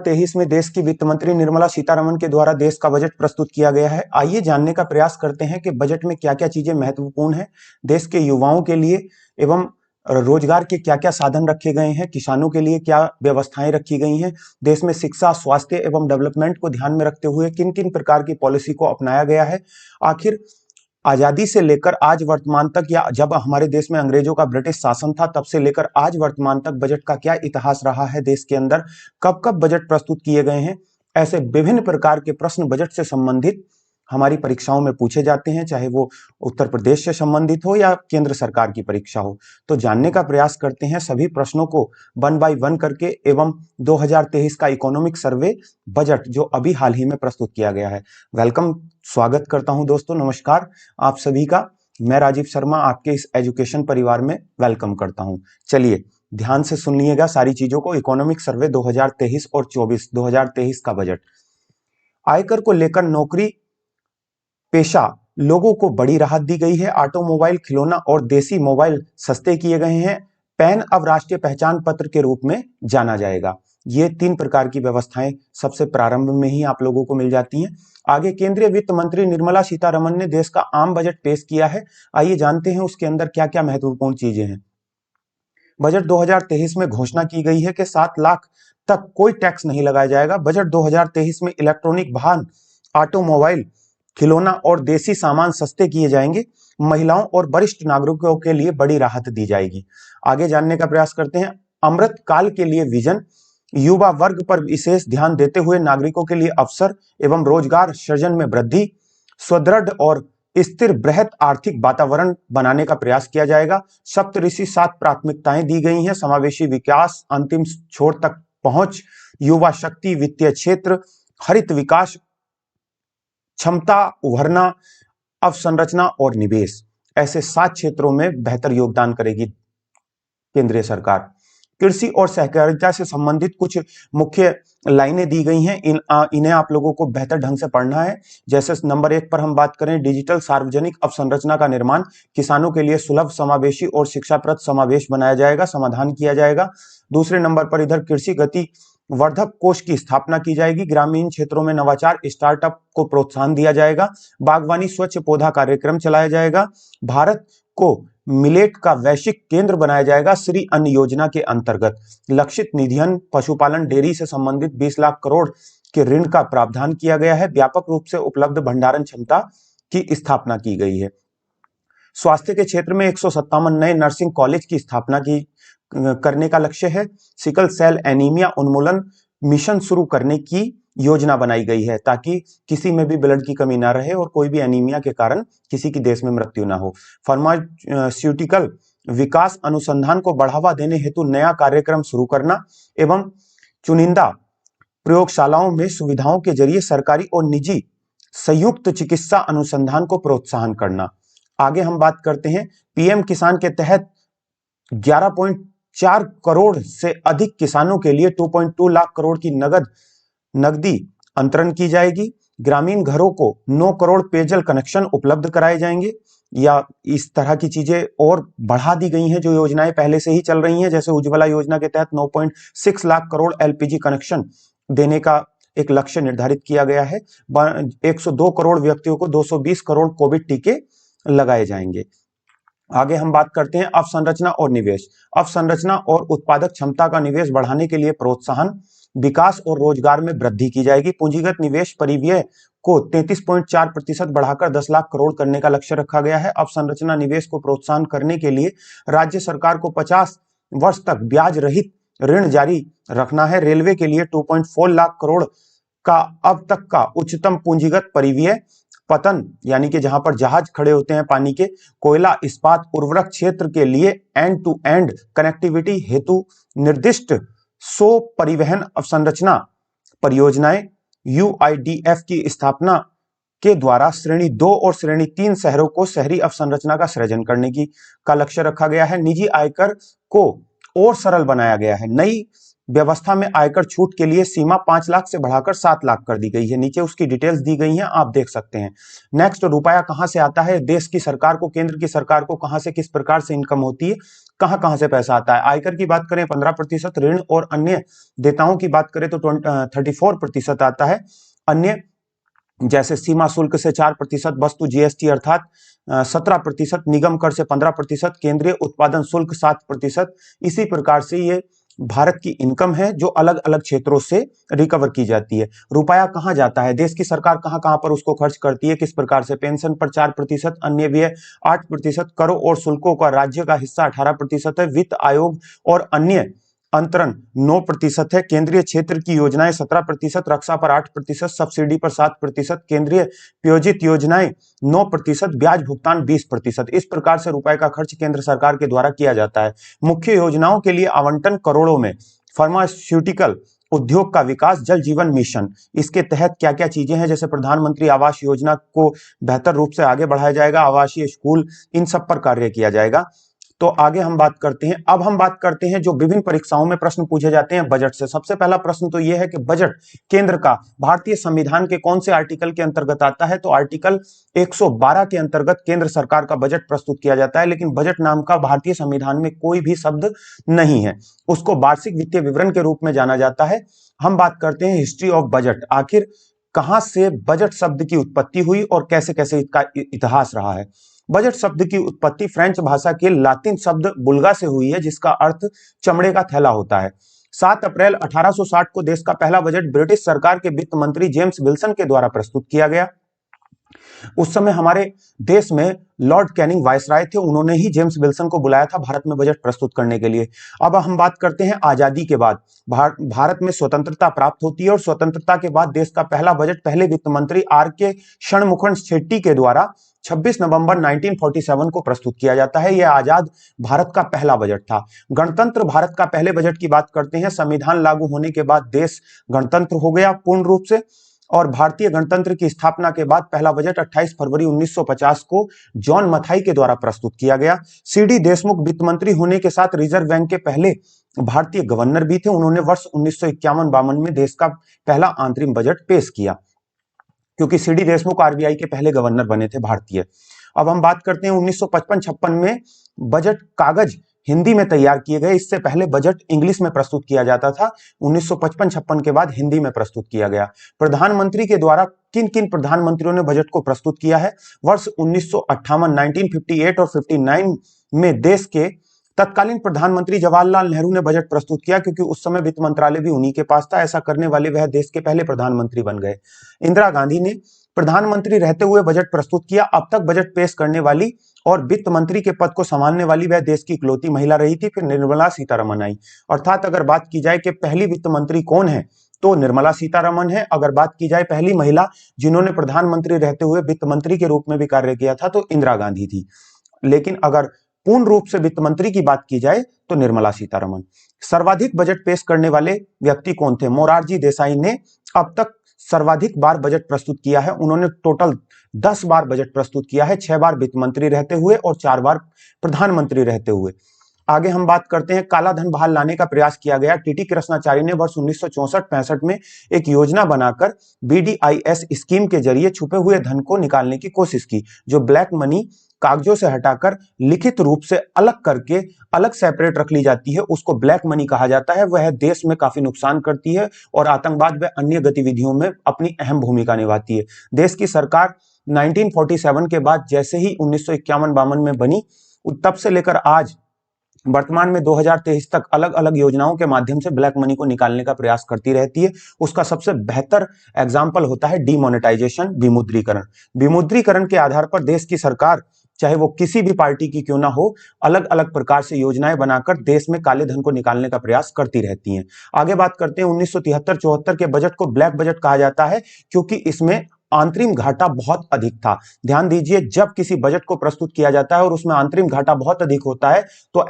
2023 में देश की वित्त मंत्री निर्मला सीतारमण के द्वारा देश का बजट प्रस्तुत किया गया है। आइए जानने का प्रयास करते हैं कि बजट में क्या क्या चीजें महत्वपूर्ण हैं, देश के युवाओं के लिए एवं रोजगार के क्या क्या साधन रखे गए हैं, किसानों के लिए क्या व्यवस्थाएं रखी गई हैं, देश में शिक्षा, स्वास्थ्य एवं डेवलपमेंट को ध्यान में रखते हुए किन किन प्रकार की पॉलिसी को अपनाया गया है। आखिर आजादी से लेकर आज वर्तमान तक, या जब हमारे देश में अंग्रेजों का ब्रिटिश शासन था तब से लेकर आज वर्तमान तक बजट का क्या इतिहास रहा है देश के अंदर, कब कब बजट प्रस्तुत किए गए हैं। ऐसे विभिन्न प्रकार के प्रश्न बजट से संबंधित हमारी परीक्षाओं में पूछे जाते हैं, चाहे वो उत्तर प्रदेश से संबंधित हो या केंद्र सरकार की परीक्षा हो। तो जानने का प्रयास करते हैं सभी प्रश्नों को वन बाय वन करके, एवं 2023 का इकोनॉमिक सर्वे बजट जो अभी हाल ही में प्रस्तुत किया गया है। वेलकम, स्वागत करता हूं दोस्तों, नमस्कार आप सभी का। मैं राजीव शर्मा आपके इस एजुकेशन परिवार में वेलकम करता हूं। चलिए ध्यान से सुनिएगा सारी चीजों को। इकोनॉमिक सर्वे 2023 और 2023 का बजट। आयकर को लेकर नौकरी पेशा लोगों को बड़ी राहत दी गई है। ऑटोमोबाइल, खिलौना और देसी मोबाइल सस्ते किए गए हैं। पैन अब राष्ट्रीय पहचान पत्र के रूप में जाना जाएगा। ये 3 प्रकार की व्यवस्थाएं सबसे प्रारंभ में ही आप लोगों को मिल जाती हैं। आगे केंद्रीय वित्त मंत्री निर्मला सीतारमण ने देश का आम बजट पेश किया है। आइए जानते हैं उसके अंदर क्या क्या महत्वपूर्ण चीजें हैं। बजट 2023 में घोषणा की गई है कि 7 लाख तक कोई टैक्स नहीं लगाया जाएगा। बजट 2023 में इलेक्ट्रॉनिक वाहन, ऑटोमोबाइल, खिलौना और देसी सामान सस्ते किए जाएंगे। महिलाओं और वरिष्ठ नागरिकों के लिए बड़ी राहत दी जाएगी। आगे जानने का प्रयास करते हैं। अमृत काल के लिए विजन, युवा वर्ग पर विशेष ध्यान देते हुए नागरिकों के लिए अवसर एवं रोजगार सृजन में वृद्धि, सुदृढ़ और स्थिर बृहत आर्थिक वातावरण बनाने का प्रयास किया जाएगा। सप्तऋषि 7 प्राथमिकताएं दी गई हैं। समावेशी विकास, अंतिम छोर तक पहुंच, युवा शक्ति, वित्तीय क्षेत्र, हरित विकास, क्षमता उभरना, अवसंरचना और निवेश, ऐसे 7 क्षेत्रों में बेहतर योगदान करेगी केंद्रीय सरकार। कृषि और सहकारिता से संबंधित कुछ मुख्य लाइनें दी गई हैं। इन्हें आप लोगों को बेहतर ढंग से पढ़ना है। जैसे नंबर 1 पर हम बात करें, डिजिटल सार्वजनिक अवसंरचना का निर्माण, किसानों के लिए सुलभ, समावेशी और शिक्षाप्रद समावेश बनाया जाएगा, समाधान किया जाएगा। दूसरे नंबर पर इधर कृषि गति वर्धक कोष की स्थापना की जाएगी। ग्रामीण क्षेत्रों में नवाचार, स्टार्टअप को प्रोत्साहन दिया जाएगा। बागवानी, स्वच्छ पौधा कार्यक्रम चलाया जाएगा। भारत को मिलेट का वैश्विक केंद्र बनाया जाएगा। श्री अन्न योजना के अंतर्गत लक्षित निधियन, पशुपालन, डेयरी से संबंधित 20 लाख करोड़ के ऋण का प्रावधान किया गया है। व्यापक रूप से उपलब्ध भंडारण क्षमता की स्थापना की गई है। स्वास्थ्य के क्षेत्र में 157 नए नर्सिंग कॉलेज की स्थापना करने का लक्ष्य है। सिकल सेल एनीमिया उन्मूलन मिशन शुरू करने की योजना बनाई गई है, ताकि किसी में भी ब्लड की कमी ना रहे और कोई भी एनीमिया के कारण किसी की देश में मृत्यु ना हो। फार्मास्यूटिकल विकास अनुसंधान को बढ़ावा देने हेतु नया कार्यक्रम शुरू करना एवं चुनिंदा प्रयोगशालाओं में सुविधाओं के जरिए सरकारी और निजी संयुक्त चिकित्सा अनुसंधान को प्रोत्साहन करना। आगे हम बात करते हैं, पीएम किसान के तहत 11.4 करोड़ से अधिक किसानों के लिए 2.2 लाख करोड़ की नगदी अंतरण की जाएगी। ग्रामीण घरों को 9 करोड़ पेयजल कनेक्शन उपलब्ध कराए जाएंगे, या इस तरह की चीजें और बढ़ा दी गई हैं जो योजनाएं पहले से ही चल रही हैं। जैसे उज्ज्वला योजना के तहत 9.6 लाख करोड़ एलपीजी कनेक्शन देने का एक लक्ष्य निर्धारित किया गया है। 102 करोड़ व्यक्तियों को 220 करोड़ कोविड टीके लगाए जाएंगे। आगे हम बात करते हैं अवसंरचना और निवेश। अवसंरचना और उत्पादक क्षमता का निवेश बढ़ाने के लिए प्रोत्साहन, विकास और रोजगार में वृद्धि की जाएगी। पूंजीगत निवेश परिव्यय को 33.4% बढ़ाकर 10 लाख करोड़ करने का लक्ष्य रखा गया है। अवसंरचना निवेश को प्रोत्साहन करने के लिए राज्य सरकार को 50 वर्ष तक ब्याज रहित ऋण जारी रखना है। रेलवे के लिए 2.4 लाख करोड़ का अब तक का उच्चतम पूंजीगत परिव्यय, पतन यानी कि जहां पर जहाज खड़े होते हैं पानी के, कोयला, इस्पात, उर्वरक क्षेत्र के लिए एंड टू एंड कनेक्टिविटी हेतु निर्दिष्ट 100 परिवहन अवसंरचना परियोजनाएं यूआईडीएफ की स्थापना के द्वारा श्रेणी 2 और श्रेणी 3 शहरों को शहरी अवसंरचना का सृजन करने का लक्ष्य रखा गया है। निजी आयकर को और सरल बनाया गया है। नई व्यवस्था में आयकर छूट के लिए सीमा 5 लाख से बढ़ाकर 7 लाख कर दी गई है। नीचे उसकी डिटेल्स दी गई हैं, आप देख सकते हैं। नेक्स्ट, रुपया कहां से आता है? देश की सरकार को, केंद्र की सरकार को कहां से किस प्रकार से इनकम होती है, कहां कहां से पैसा आता है? आयकर की बात करें 15%, ऋण और अन्य देताओं की बात करें तो 34% आता है। अन्य जैसे सीमा शुल्क से 4%, वस्तु जीएसटी अर्थात 17%, निगम कर से 15%, केंद्रीय उत्पादन शुल्क 7%। इसी प्रकार से ये भारत की इनकम है जो अलग अलग क्षेत्रों से रिकवर की जाती है। रुपया कहां जाता है? देश की सरकार कहां कहां पर उसको खर्च करती है, किस प्रकार से? पेंशन पर 4%, अन्य व्यय 8%, करों और शुल्कों का राज्य का हिस्सा 18% है, वित्त आयोग और अन्य अंतरण 9% है, केंद्रीय क्षेत्र की योजनाएं 17%, रक्षा पर 8%, सब्सिडी पर 7%, केंद्रीय प्रायोजित योजनाएं 9%, ब्याज भुगतान 20%। इस प्रकार से रुपए का खर्च केंद्र सरकार के द्वारा किया जाता है। मुख्य योजनाओं के लिए आवंटन करोड़ों में। फार्मास्यूटिकल उद्योग का विकास, जल जीवन मिशन, इसके तहत क्या क्या चीजें हैं? जैसे प्रधानमंत्री आवास योजना को बेहतर रूप से आगे बढ़ाया जाएगा, आवासीय स्कूल, इन सब पर कार्य किया जाएगा। तो आगे हम बात करते हैं। अब हम बात करते हैं जो विभिन्न परीक्षाओं में प्रश्न पूछे जाते हैं बजट से। सबसे पहला प्रश्न तो यह है कि बजट केंद्र का भारतीय संविधान के कौन से आर्टिकल के अंतर्गत आता है? तो आर्टिकल 112 के अंतर्गत केंद्र सरकार का बजट प्रस्तुत किया जाता है। लेकिन बजट नाम का भारतीय संविधान में कोई भी शब्द नहीं है, उसको वार्षिक वित्तीय विवरण के रूप में जाना जाता है। हम बात करते हैं हिस्ट्री ऑफ बजट। आखिर कहां से बजट शब्द की उत्पत्ति हुई और कैसे कैसे इसका इतिहास रहा है? बजट शब्द की उत्पत्ति फ्रेंच भाषा के लातिन शब्द बुल्गा से हुई है, जिसका अर्थ चमड़े का थैला होता है। 7 अप्रैल 1860 को देश का पहला बजट ब्रिटिश सरकार के वित्त मंत्री जेम्स विल्सन के द्वारा प्रस्तुत किया गया। उस समय हमारे देश में लॉर्ड कैनिंग वायसराय थे, उन्होंने ही जेम्स विल्सन को बुलाया था भारत में बजट प्रस्तुत करने के लिए। अब हम बात करते हैं आजादी के बाद भारत में स्वतंत्रता प्राप्त होती है और स्वतंत्रता के बाद देश का पहला बजट पहले वित्त मंत्री आर.के. षणमुखम शेट्टी के द्वारा 26 नवंबर 1947 को प्रस्तुत किया जाता है। यह आजाद भारत का पहला बजट था। गणतंत्र भारत का पहले बजट की बात करते हैं। संविधान लागू होने के बाद देश गणतंत्र हो गया पूर्ण रूप से, और भारतीय गणतंत्र की स्थापना के बाद पहला बजट 28 फरवरी 1950 को जॉन मथाई के द्वारा प्रस्तुत किया गया। सी.डी. देशमुख वित्त मंत्री होने के साथ रिजर्व बैंक के पहले भारतीय गवर्नर भी थे। उन्होंने वर्ष 1951-52 में देश का पहला अंतरिम बजट पेश किया, क्योंकि सी.डी. देशमुख आरबीआई के पहले गवर्नर बने थे भारतीय। अब हम बात करते हैं 1955-56 में बजट कागज हिंदी में तैयार किए गए। इससे पहले बजट इंग्लिश में प्रस्तुत किया जाता था। 1955-56 के बाद हिंदी में प्रस्तुत किया गया। प्रधानमंत्री के द्वारा किन किन प्रधानमंत्रियों ने बजट को प्रस्तुत किया है? वर्ष 1958, 1958 और 59 में देश के तत्कालीन प्रधानमंत्री जवाहरलाल नेहरू ने बजट प्रस्तुत किया, क्योंकि उस समय वित्त मंत्रालय भी उन्हीं के पास था। ऐसा करने वाले वह देश के पहले प्रधानमंत्री बन गए। इंदिरा गांधी ने प्रधानमंत्री रहते हुए बजट प्रस्तुत किया। अब तक बजट पेश करने वाली और वित्त मंत्री के पद को संभालने वाली वह देश की इकलौती महिला रही थी। फिर निर्मला सीतारमण आई। अर्थात अगर बात की जाए कि पहली वित्त मंत्री कौन है, तो निर्मला सीतारमण है। अगर बात की जाए पहली महिला जिन्होंने प्रधानमंत्री रहते हुए वित्त मंत्री के रूप में भी कार्य किया था, तो इंदिरा गांधी थी। लेकिन अगर पूर्ण रूप से वित्त मंत्री की बात की जाए तो निर्मला सीतारमण। सर्वाधिक बजट पेश करने वाले व्यक्ति कौन थे? मोरारजी देसाई ने अब तक सर्वाधिक बार बजट प्रस्तुत किया है। उन्होंने टोटल 10 बार बजट प्रस्तुत किया है, 6 बार वित्त मंत्री रहते हुए और 4 बार प्रधानमंत्री रहते हुए। आगे हम बात करते हैं, काला धन बाहर लाने का प्रयास किया गया। टीटी कृष्णाचार्य ने वर्ष 1964-65 में एक योजना बनाकर बीडीआईएस स्कीम के जरिए छुपे हुए धन को निकालने की कोशिश की, जो ब्लैक मनी कागजों से हटाकर लिखित रूप से अलग करके अलग सेपरेट रख ली जाती है, उसको ब्लैक मनी कहा जाता है। वह देश में काफी नुकसान करती है और आतंकवाद व अन्य गतिविधियों में अपनी अहम भूमिका निभाती है। देश की सरकार 1947 के बाद जैसे ही 1951-52 में बनी, तब से लेकर आज वर्तमान में 2023 तक अलग अलग योजनाओं के माध्यम से ब्लैक मनी को निकालने का प्रयास करती रहती है। उसका सबसे बेहतर एग्जाम्पल होता है डीमोनेटाइजेशन, विमुद्रीकरण। विमुद्रीकरण के आधार पर देश की सरकार, चाहे वो किसी भी पार्टी की क्यों ना हो, अलग अलग प्रकार से योजनाएं बनाकर देश में काले धन को निकालने का प्रयास करती रहती हैं। आगे बात करते हैं 1973-74 के बजट को ब्लैक बजट कहा जाता है, क्योंकि इसमें आंतरिक घाटा बहुत अधिक था। ध्यान दीजिए, जब किसी बजट को प्रस्तुत किया जाता है और उसमें आंतरिक घाटा बहुत अधिक होता है तो